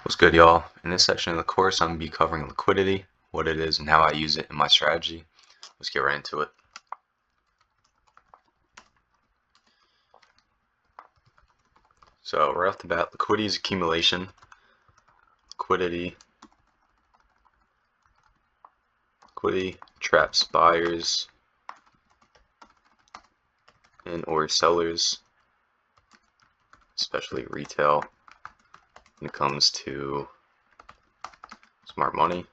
What's good, y'all? In this section of the course, I'm going to be covering liquidity, what it is, and how I use it in my strategy. Let's get right into it. So right off the bat, liquidity is accumulation. Liquidity traps buyers and or sellers, especially retail, when it comes to smart money.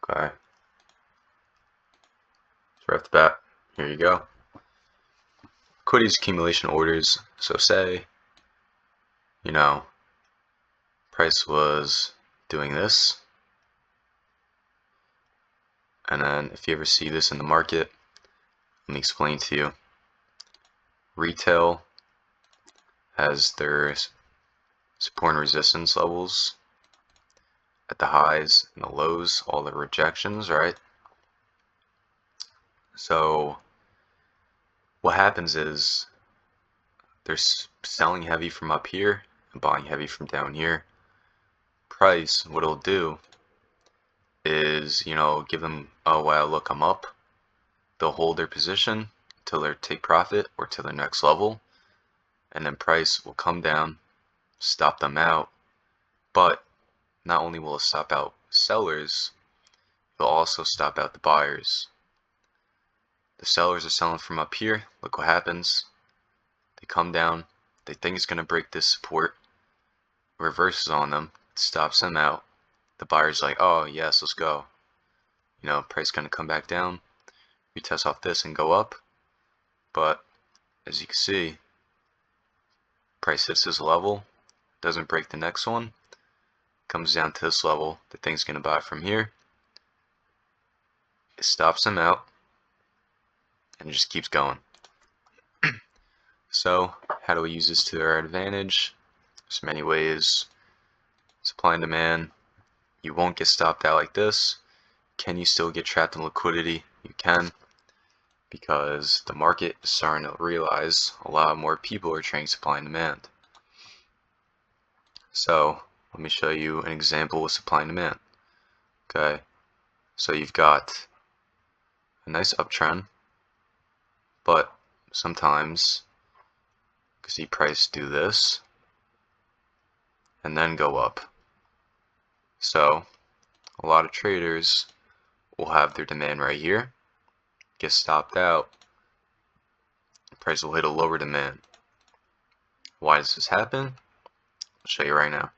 Okay. So right off the bat, here you go. Liquidity is accumulation orders. So say, price was doing this, and then if you ever see this in the market, let me explain to you. Retail has their support and resistance levels at the highs and the lows, all the rejections, right? So what happens is they're selling heavy from up here and buying heavy from down here. Price, what it'll do is, give them, oh wow, look, I'm up. They'll hold their position till they take profit or to the next level, and then price will come down, stop them out. But not only will it stop out sellers, it'll also stop out the buyers. The sellers are selling from up here. Look what happens. They come down. They think it's going to break this support. Reverses on them. Stops them out. The buyer's like, oh, yes, let's go. Price going to come back down. Retest off this and go up. But as you can see, price hits this level. Doesn't break the next one. Comes down to this level. The thing's going to buy from here. It stops them out. And it just keeps going. So, how do we use this to our advantage? There's many ways. Supply and demand. You won't get stopped out like this. Can you still get trapped in liquidity? You can, because the market is starting to realize a lot more people are trading supply and demand. So, let me show you an example with supply and demand. Okay, so you've got a nice uptrend, but sometimes you can see price do this and then go up. So a lot of traders will have their demand right here, get stopped out, the price will hit a lower demand. Why does this happen? I'll show you right now.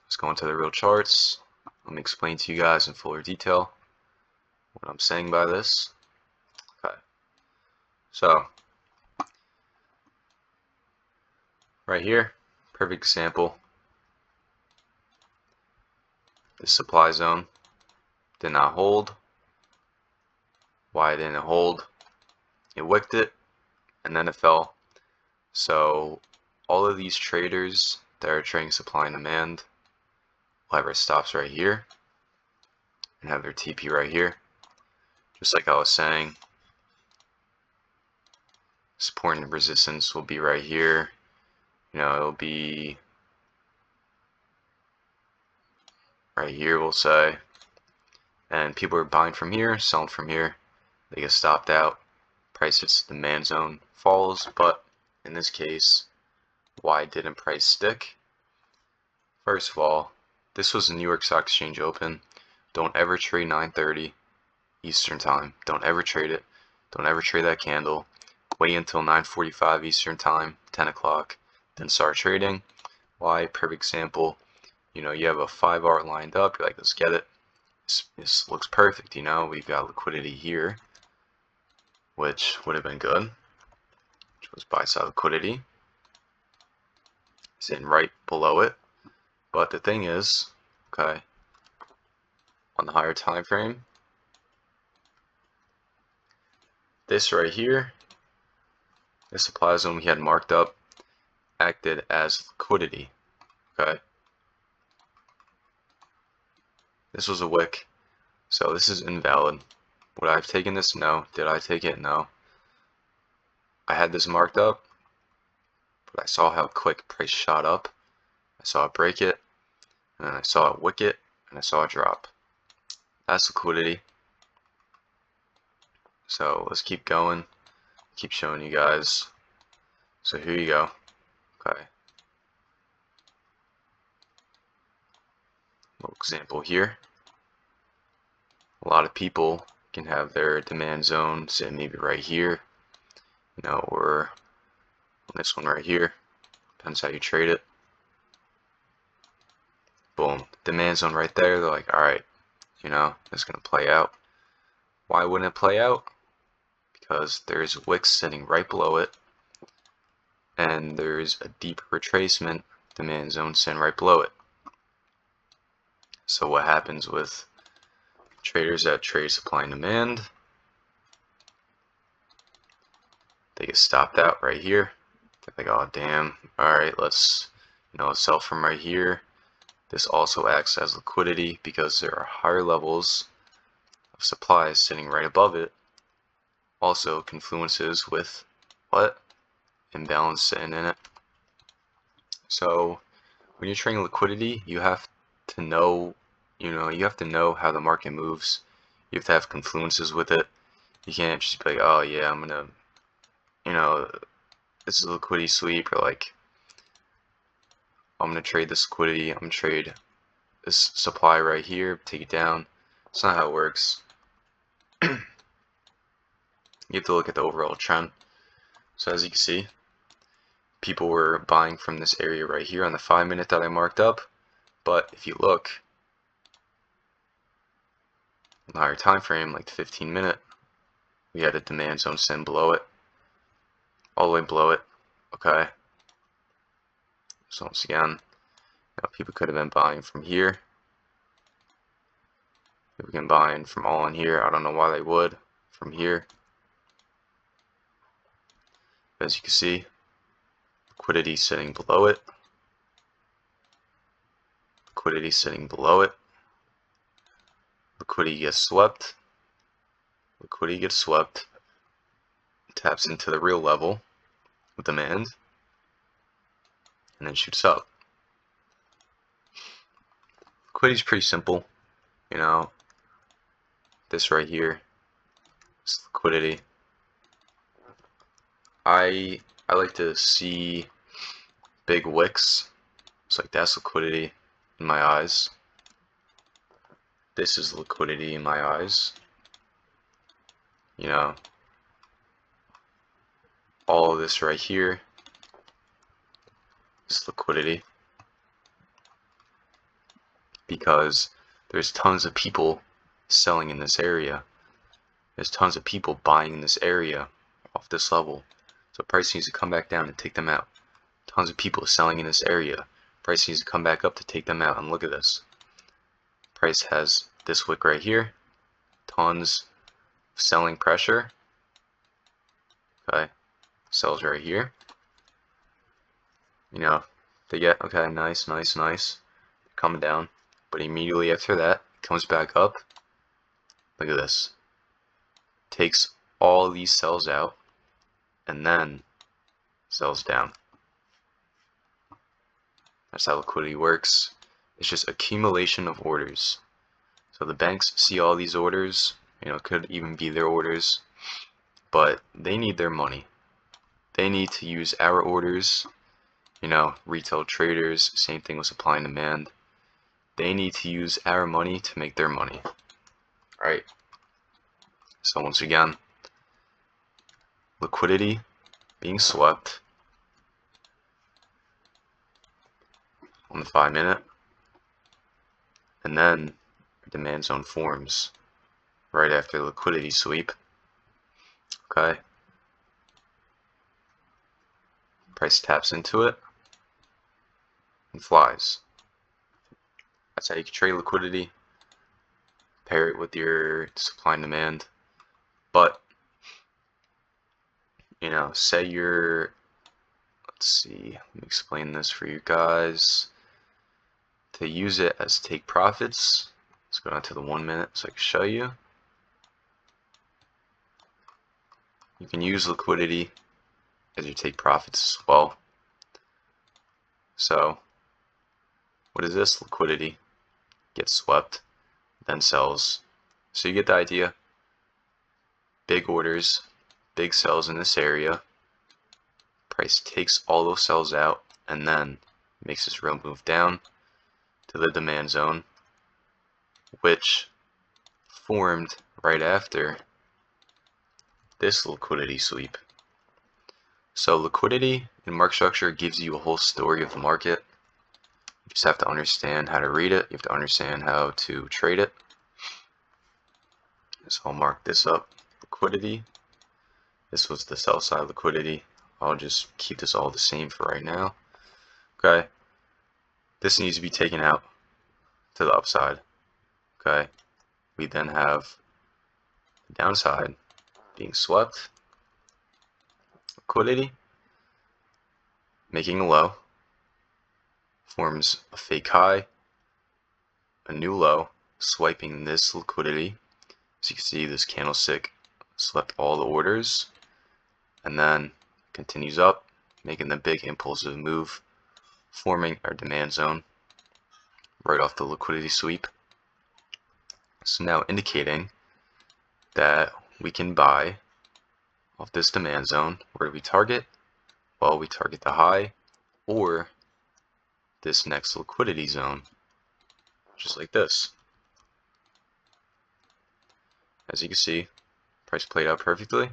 Let's go into the real charts. Let me explain to you guys in fuller detail what I'm saying by this. Okay, so right here, perfect example. This supply zone did not hold. Why didn't it hold? It wicked it and then it fell. So all of these traders that are trading supply and demand will have their stops right here and have their TP right here. Just like I was saying, support and resistance will be right here. It'll be right here, we'll say. And people are buying from here, selling from here. They get stopped out. Price hits the demand zone, falls. But in this case, why didn't price stick? First of all, this was the New York Stock Exchange open. Don't ever trade 9:30 Eastern time. Don't ever trade it. Don't ever trade that candle. Wait until 9:45 Eastern time, 10 o'clock, then start trading. Why? Perfect example. You have a 5R lined up. You're like, let's get it. This looks perfect. We've got liquidity here, which would have been good, which was buy side liquidity. It's in right below it. But the thing is, okay, on the higher time frame, this right here, this supply zone we had marked up, acted as liquidity. Okay, this was a wick, so this is invalid. Would I have taken this? No. Did I take it? No. I had this marked up, but I saw how quick price shot up. I saw it break it, and then I saw it wick it, and I saw it drop. That's liquidity. So let's keep going. Keep showing you guys. So here you go. Okay. Little example here. A lot of people can have their demand zone sit maybe right here, or this one right here. Depends how you trade it. Boom, demand zone right there. They're like, all right, it's gonna play out. Why wouldn't it play out? Because there's wicks sitting right below it, and there's a deep retracement demand zone sitting right below it. So what happens with traders that trade supply and demand? They get stopped out right here. They're like, oh damn, alright, let's sell from right here. This also acts as liquidity because there are higher levels of supply sitting right above it. Also confluences with what? Imbalance sitting in it. So when you're trading liquidity, you have to know, you have to know how the market moves. You have to have confluences with it. You can't just be like, oh yeah, I'm gonna, this is a liquidity sweep, or like, I'm gonna trade this liquidity, I'm gonna trade this supply right here, take it down. That's not how it works. You have to look at the overall trend. So as you can see, people were buying from this area right here on the 5-minute that I marked up, but if you look in the higher time frame, like the 15-minute, we had a demand zone sitting below it, all the way below it. Okay, so once again, people could have been buying from here. People can buy in from all in here. I don't know why they would from here. As you can see, liquidity sitting below it. Liquidity sitting below it. Liquidity gets swept. Liquidity gets swept. Taps into the real level of demand, and then shoots up. Liquidity is pretty simple. This right here is liquidity. I like to see big wicks. It's like that's liquidity in my eyes. This is liquidity in my eyes. All of this right here is liquidity, because there's tons of people selling in this area. There's tons of people buying in this area off this level. So price needs to come back down and take them out. Tons of people selling in this area. Price needs to come back up to take them out. And look at this. Price has this wick right here. Tons of selling pressure. Okay. Sells right here. They get, okay, nice. Coming down. But immediately after that, it comes back up. Look at this. Takes all these sells out, and then sells down. That's how liquidity works. It's just accumulation of orders. So the banks see all these orders, could even be their orders, but they need their money. They need to use our orders, retail traders, same thing with supply and demand. They need to use our money to make their money. Right? So once again, liquidity being swept on the 5-minute, and then demand zone forms right after the liquidity sweep. Okay, price taps into it and flies. That's how you can trade liquidity. Pair it with your supply and demand. But say you're, let's see, let me explain this for you guys. To use it as take profits, let's go down to the 1 minute so I can show you. You can use liquidity as you take profits as well. So what is this? Liquidity gets swept, then sells. So you get the idea. Big orders, big sells in this area. Price takes all those sells out and then makes this real move down to the demand zone, which formed right after this liquidity sweep. So liquidity in market structure gives you a whole story of the market. You just have to understand how to read it. You have to understand how to trade it. So I'll mark this up. Liquidity. This was the sell side liquidity. I'll just keep this all the same for right now. Okay. This needs to be taken out to the upside. Okay. We then have the downside being swept. Liquidity making a low. Forms a fake high. A new low. Swiping this liquidity. As you can see, this candlestick swept all the orders. And then continues up, making the big impulsive move, forming our demand zone right off the liquidity sweep. So now indicating that we can buy off this demand zone. Where do we target? Well, we target the high or this next liquidity zone, just like this. As you can see, price played out perfectly.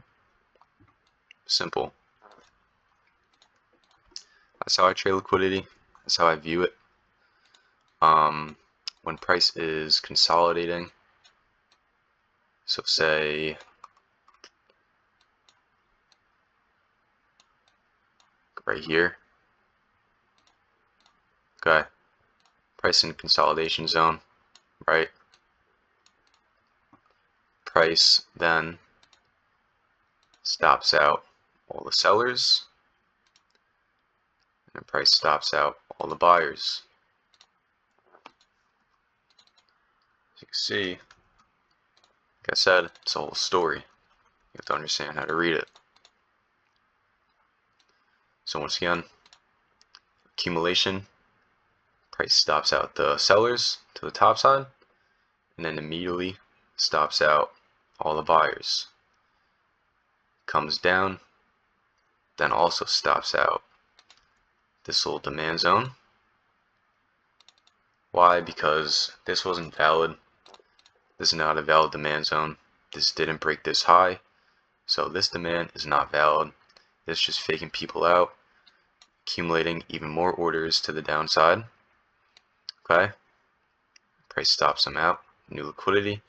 Simple. That's how I trade liquidity. That's how I view it. When price is consolidating, so say right here, okay, price in consolidation zone, right? Price then stops out all the sellers, and price stops out all the buyers. As you can see, like I said, it's a whole story. You have to understand how to read it. So once again, accumulation, price stops out the sellers to the top side, and then immediately stops out all the buyers. Comes down, then also stops out this little demand zone. Why? Because this wasn't valid. This is not a valid demand zone. This didn't break this high, so this demand is not valid. This is just faking people out, accumulating even more orders to the downside. Okay, price stops them out, new liquidity,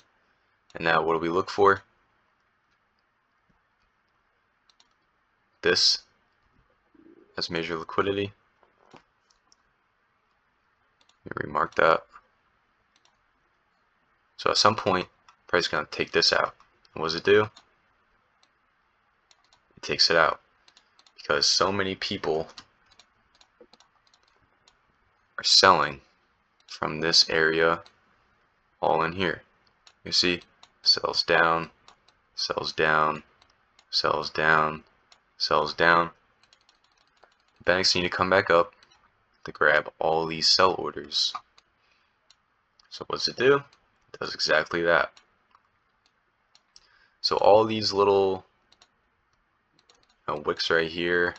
and now what do we look for? This as major liquidity. Let me remark that. So at some point, price is going to take this out. And what does it do? It takes it out because so many people are selling from this area all in here. You see, sells down, sells down, sells down, sells down. The banks need to come back up to grab all these sell orders. So what does it do? It does exactly that. So all these little wicks right here,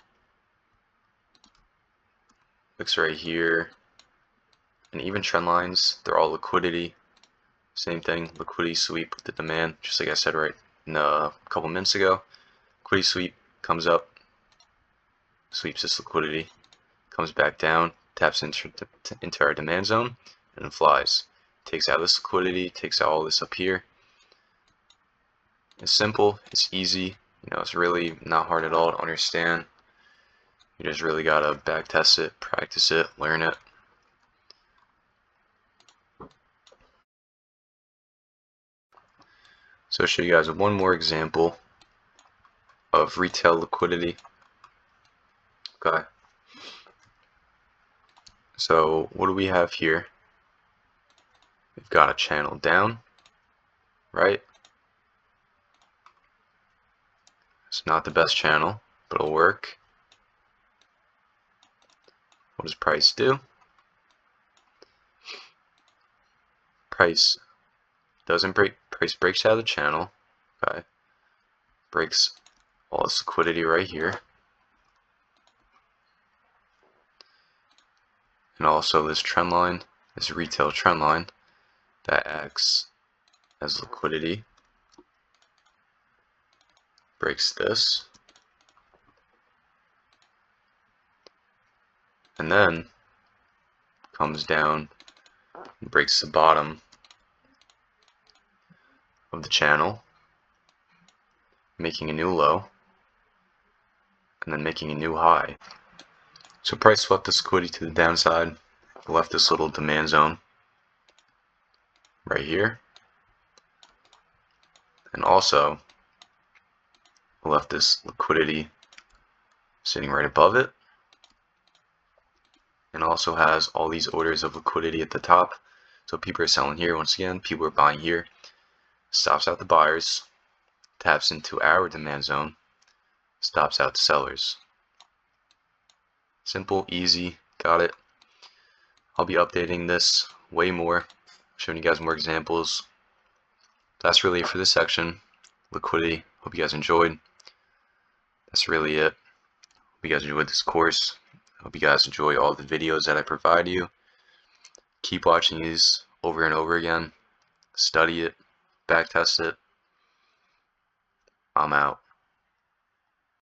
and even trend lines, they're all liquidity. Same thing, liquidity sweep with the demand, just like I said right in a couple minutes ago. Liquidity sweep comes up, sweeps this liquidity, comes back down, taps into our demand zone, and then flies. Takes out this liquidity, takes out all this up here. It's simple, it's easy, it's really not hard at all to understand. You just really gotta back test it, practice it, learn it. So I'll show you guys one more example of retail liquidity. Okay. So what do we have here? We've got a channel down, right? So It's not the best channel, but it'll work. What does price do? Price doesn't break. Price breaks out of the channel. Okay. Breaks all this liquidity right here. And also this trend line, this retail trend line that acts as liquidity. Breaks this. And then comes down and breaks the bottom of the channel, making a new low, and then making a new high. So price swept this liquidity to the downside, left this little demand zone right here, and also left this liquidity sitting right above it, and also has all these orders of liquidity at the top. So people are selling here. Once again, people are buying here. Stops out the buyers, taps into our demand zone, stops out the sellers. Simple, easy, got it. I'll be updating this way more, showing you guys more examples. That's really it for this section. Liquidity. Hope you guys enjoyed. That's really it. Hope you guys enjoyed this course. Hope you guys enjoy all the videos that I provide you. Keep watching these over and over again. Study it. Backtest it. I'm out.